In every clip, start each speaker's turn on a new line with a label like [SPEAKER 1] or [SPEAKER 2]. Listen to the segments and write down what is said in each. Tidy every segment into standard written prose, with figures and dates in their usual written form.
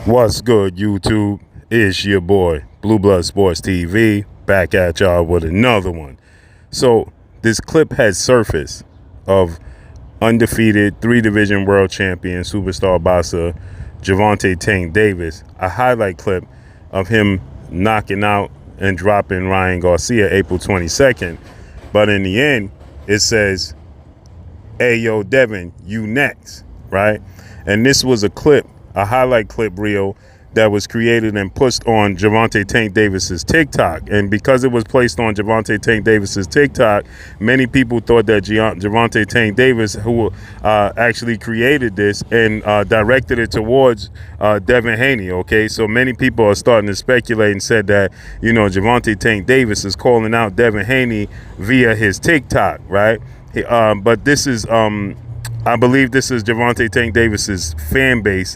[SPEAKER 1] What's good, YouTube? It's your boy, Blue Blood Sports TV, back at y'all with another one. So, this clip has surfaced of undefeated three-division world champion superstar boxer Gervonta Tank Davis, a highlight clip of him knocking out and dropping Ryan Garcia April 22nd. But in the end, it says, "Hey, yo, Devin, you next," right? And this was a highlight clip reel that was created and pushed on Gervonta Tank Davis's TikTok. And because it was placed on Gervonta Tank Davis's TikTok, many people thought that Gervonta Tank Davis, who actually created this and directed it towards Devin Haney. Okay, so many people are starting to speculate and said that, Gervonta Tank Davis is calling out Devin Haney via his TikTok, right? But this is, I believe this is Gervonta Tank Davis's fan base,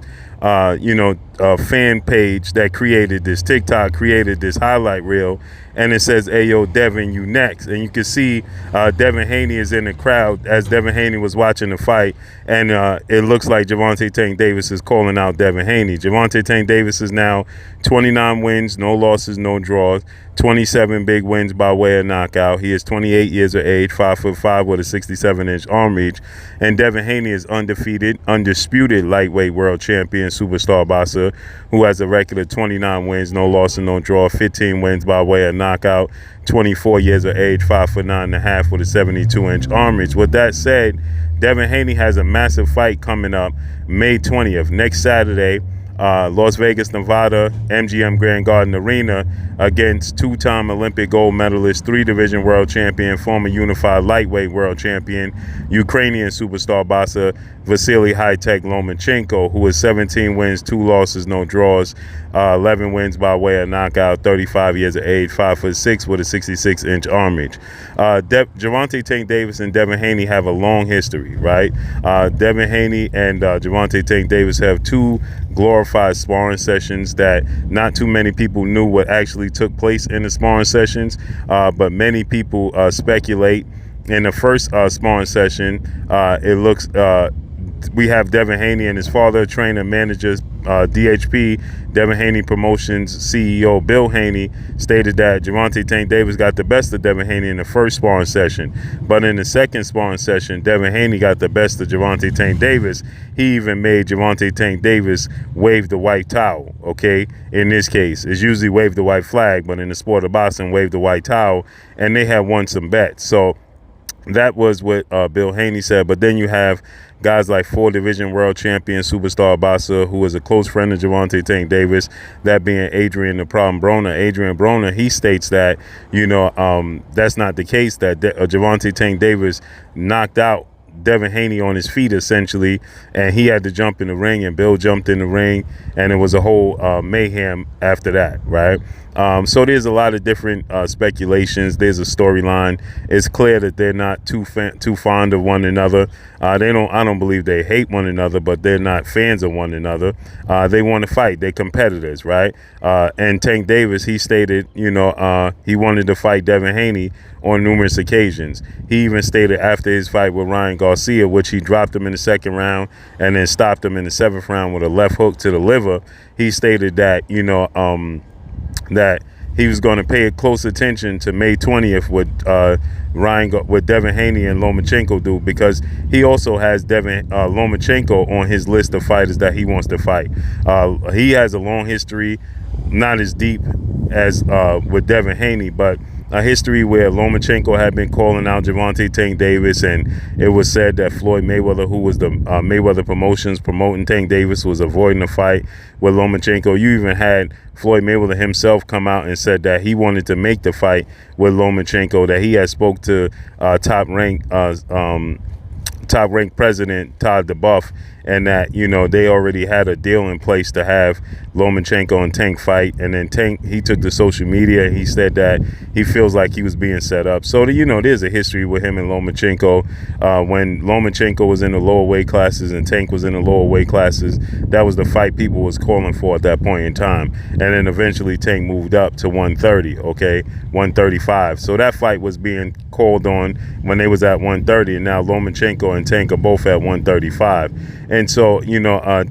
[SPEAKER 1] fan page that created this TikTok, created this highlight reel, and it says, "Hey, yo, Devin, you next." And you can see Devin Haney is in the crowd as Devin Haney was watching the fight, and it looks like Gervonta Tank Davis is calling out Devin Haney. Gervonta Tank Davis is now 29 wins, no losses, no draws, 27 big wins by way of knockout. He is 28 years of age, 5'5" with a 67-inch arm reach, and Devin Haney is undefeated, undisputed lightweight world champion superstar boxer who has a record of 29 wins, no loss and no draw, 15 wins by way of knockout, 24 years of age, 5'9.5" with a 72-inch arm reach. With that said, Devin Haney has a massive fight coming up May 20th, next Saturday, Las Vegas, Nevada, MGM Grand Garden Arena, against two-time Olympic gold medalist, three-division world champion, former unified lightweight world champion, Ukrainian superstar boxer Vasily High-Tech Lomachenko, who is 17 wins, 2 losses, no draws, 11 wins by way of knockout, 35 years of age, 5'6" with a 66-inch arm reach. Gervonta Tank Davis and Devin Haney have a long history, right? Devin Haney and Gervonta Tank Davis have two glorified sparring sessions that not too many people knew what actually took place in the sparring sessions, but many people speculate. In the first sparring session, it looks we have Devin Haney and his father, trainer, managers, DHP, Devin Haney Promotions CEO Bill Haney, stated that Gervonta Tank Davis got the best of Devin Haney in the first sparring session. But in the second sparring session, Devin Haney got the best of Gervonta Tank Davis. He even made Gervonta Tank Davis wave the white towel, okay? In this case, it's usually wave the white flag, but in the sport of boxing, wave the white towel, and they have won some bets. So that was what Bill Haney said. But then you have guys like four-division world champion superstar boxer who is a close friend of Gervonta Tank Davis, that being Adrian the Problem Broner. Adrian Broner, he states that, that's not the case, that Gervonta Tank Davis knocked out Devin Haney on his feet, essentially, and he had to jump in the ring, and Bill jumped in the ring, and it was a whole mayhem after that, right? So there's a lot of different speculations. There's a storyline. It's clear that they're not too fond of one another. I don't believe they hate one another, but they're not fans of one another. They want to fight. They're competitors, right? And Tank Davis, he stated, he wanted to fight Devin Haney on numerous occasions. He even stated after his fight with Ryan Garcia, which he dropped him in the second round and then stopped him in the seventh round with a left hook to the liver. He stated that, that he was going to pay close attention to May 20th with Devin Haney and Lomachenko do, because he also has Lomachenko on his list of fighters that he wants to fight. He has a long history, not as deep as with Devin Haney, but a history where Lomachenko had been calling out Gervonta Tank Davis, and it was said that Floyd Mayweather, who was the Mayweather Promotions promoting Tank Davis, was avoiding a fight with Lomachenko. You even had Floyd Mayweather himself come out and said that he wanted to make the fight with Lomachenko, that he had spoke to top-ranked president Todd DeBuff, and that, they already had a deal in place to have Lomachenko and Tank fight. And then Tank, he took to social media. He said that he feels like he was being set up. So, there's a history with him and Lomachenko. When Lomachenko was in the lower weight classes and Tank was in the lower weight classes, that was the fight people was calling for at that point in time. And then eventually Tank moved up to 130, okay, 135. So that fight was being called on when they was at 130, and now Lomachenko and Tank are both at 135. And so,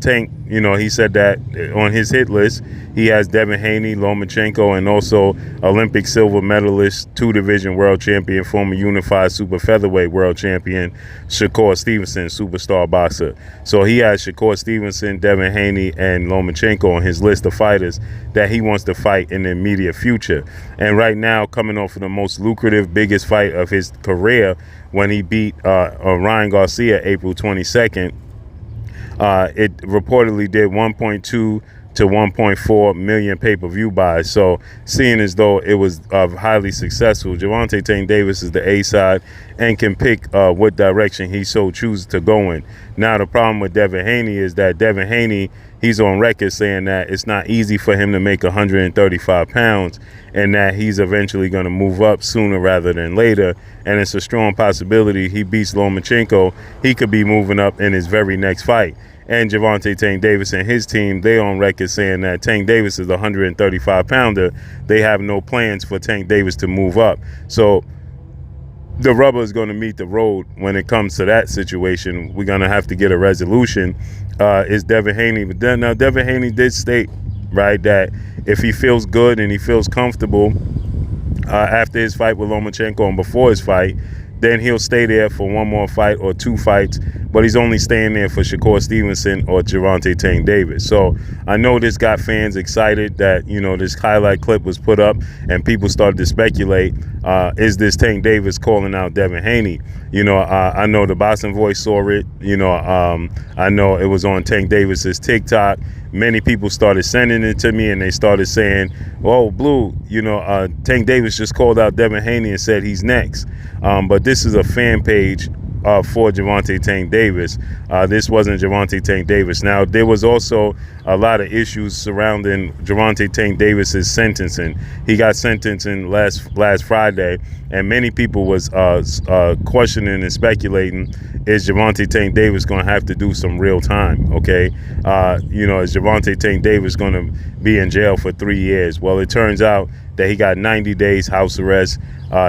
[SPEAKER 1] Tank he said that on his hit list, he has Devin Haney, Lomachenko, and also Olympic silver medalist, 2-division world champion, former unified super featherweight world champion, Shakur Stevenson, superstar boxer. So he has Shakur Stevenson, Devin Haney, and Lomachenko on his list of fighters that he wants to fight in the immediate future. And right now, coming off of the most lucrative, biggest fight of his career when he beat Ryan Garcia April 22nd, it reportedly did 1.2 to 1.4 million pay-per-view buys. So seeing as though it was highly successful, Gervonta Tank Davis is the A side and can pick what direction he so chooses to go in. Now the problem with Devin Haney is that Devin Haney, he's on record saying that it's not easy for him to make 135 pounds and that he's eventually going to move up sooner rather than later. And it's a strong possibility he beats Lomachenko, he could be moving up in his very next fight. And Gervonta Tank Davis and his team, they on record saying that Tank Davis is a 135-pounder. They have no plans for Tank Davis to move up. So the rubber is going to meet the road when it comes to that situation. We're going to have to get a resolution. Is Devin Haney. But then, now, Devin Haney did state, right, that if he feels good and he feels comfortable after his fight with Lomachenko and before his fight, then he'll stay there for one more fight or 2 fights, but he's only staying there for Shakur Stevenson or Gervonta Tank Davis. So I know this got fans excited that, this highlight clip was put up and people started to speculate, is this Tank Davis calling out Devin Haney? I know the Boston Voice saw it. I know it was on Tank Davis's TikTok. Many people started sending it to me and they started saying, oh, Blue, Tank Davis just called out Devin Haney and said he's next. But this is a fan page for Gervonta Tank Davis. This wasn't Gervonta Tank Davis. Now, there was also a lot of issues surrounding Gervonta Tank Davis's sentencing. He got sentenced in last Friday, and many people was questioning and speculating, is Gervonta Tank Davis going to have to do some real time? Okay, is Gervonta Tank Davis going to be in jail for 3 years? Well, it turns out that he got 90 days house arrest.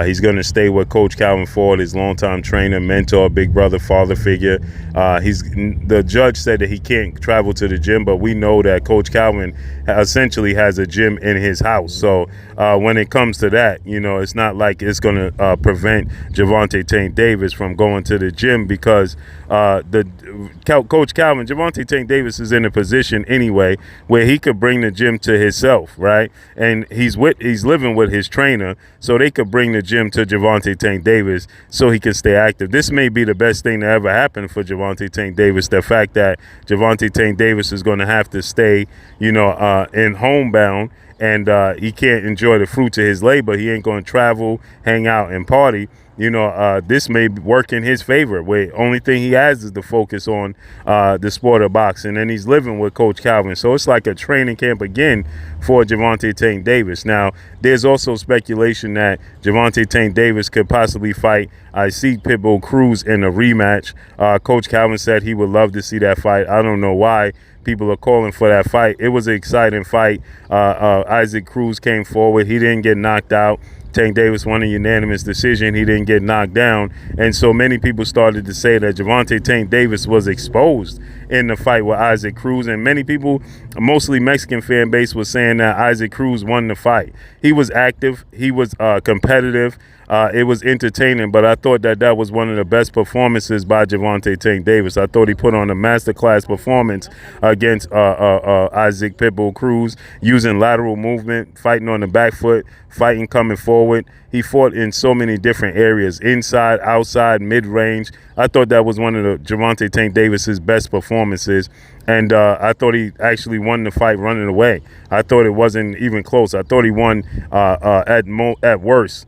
[SPEAKER 1] He's going to stay with Coach Calvin Ford, his longtime trainer, mentor, big brother, father figure. The judge said that he can't travel to the gym, but we know that Coach Calvin essentially has a gym in his house. So when it comes to that, it's not like it's going to prevent Gervonta Tank Davis from going to the gym because Coach Calvin, Gervonta Tank Davis is in a position anyway where he could bring the gym to himself, right? And he's living with his trainer, so they could bring the gym to Gervonta Tank Davis so he can stay active. This may be the best thing to ever happen for Gervonta Tank Davis. The fact that Gervonta Tank Davis is going to have to stay, in homebound, and he can't enjoy the fruits of his labor. He ain't going to travel, hang out, and party. This may work in his favor, where only thing he has is the focus on the sport of boxing, and he's living with Coach Calvin. So it's like a training camp again for Gervonta Tank Davis. Now, there's also speculation that Gervonta Tank Davis could possibly fight Pitbull Cruz in a rematch. Coach Calvin said he would love to see that fight. I don't know why people are calling for that fight. It was an exciting fight. Isaac Cruz came forward. He didn't get knocked out. Tank Davis won a unanimous decision. He didn't get knocked down. And so many people started to say that Gervonta Tank Davis was exposed in the fight with Isaac Cruz. And many people, mostly Mexican fan base, was saying that Isaac Cruz won the fight. He was active. He was competitive. It was entertaining, but I thought that was one of the best performances by Gervonta Tank Davis. I thought he put on a masterclass performance against Isaac Pitbull Cruz, using lateral movement, fighting on the back foot, fighting coming forward. He fought in so many different areas, inside, outside, mid-range. I thought that was one of the Gervonta Tank Davis's best performances. And I thought he actually won the fight running away. I thought it wasn't even close. I thought he won at worst,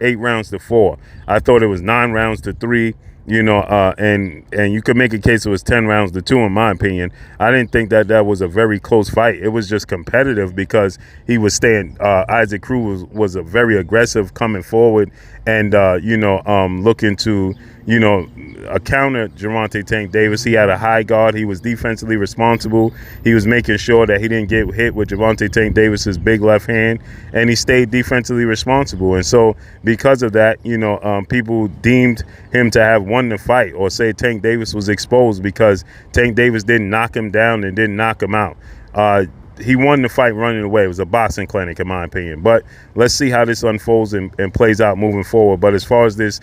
[SPEAKER 1] 8 rounds to 4. I thought it was 9 rounds to 3. And you could make a case it was 10 rounds to 2, in my opinion. I didn't think that was a very close fight. It was just competitive because he was staying. Isaac Cruz was a very aggressive coming forward and, looking to, a counter Gervonta Tank Davis. He had a high guard. He was defensively responsible. He was making sure that he didn't get hit with Gervonta Tank Davis's big left hand, and he stayed defensively responsible. And so because of that, people deemed him to have won the fight or say Tank Davis was exposed because Tank Davis didn't knock him down and didn't knock him out. He won the fight running away. It was a boxing clinic, in my opinion. But let's see how this unfolds and plays out moving forward. But as far as this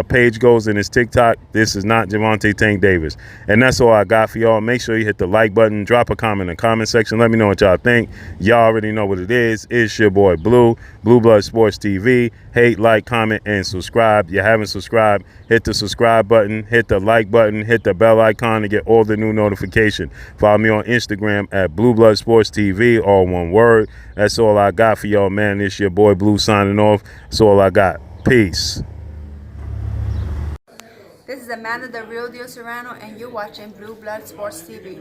[SPEAKER 1] page goes in this TikTok, this is not Gervonta Tank Davis. And that's all I got for y'all. Make sure you hit the like button. Drop a comment in the comment section. Let me know what y'all think. Y'all already know what it is. It's your boy Blue, Blue Blood Sports TV. Hate, like, comment, and subscribe. If you haven't subscribed, hit the subscribe button, hit the like button, hit the bell icon to get all the new notifications. Follow me on Instagram at Blue Blood Sports TV, all one word. That's all I got for y'all, man. It's your boy Blue signing off. That's all I got. Peace.
[SPEAKER 2] This is Amanda, the real deal Serrano, and you're watching Blue Blood Sports TV.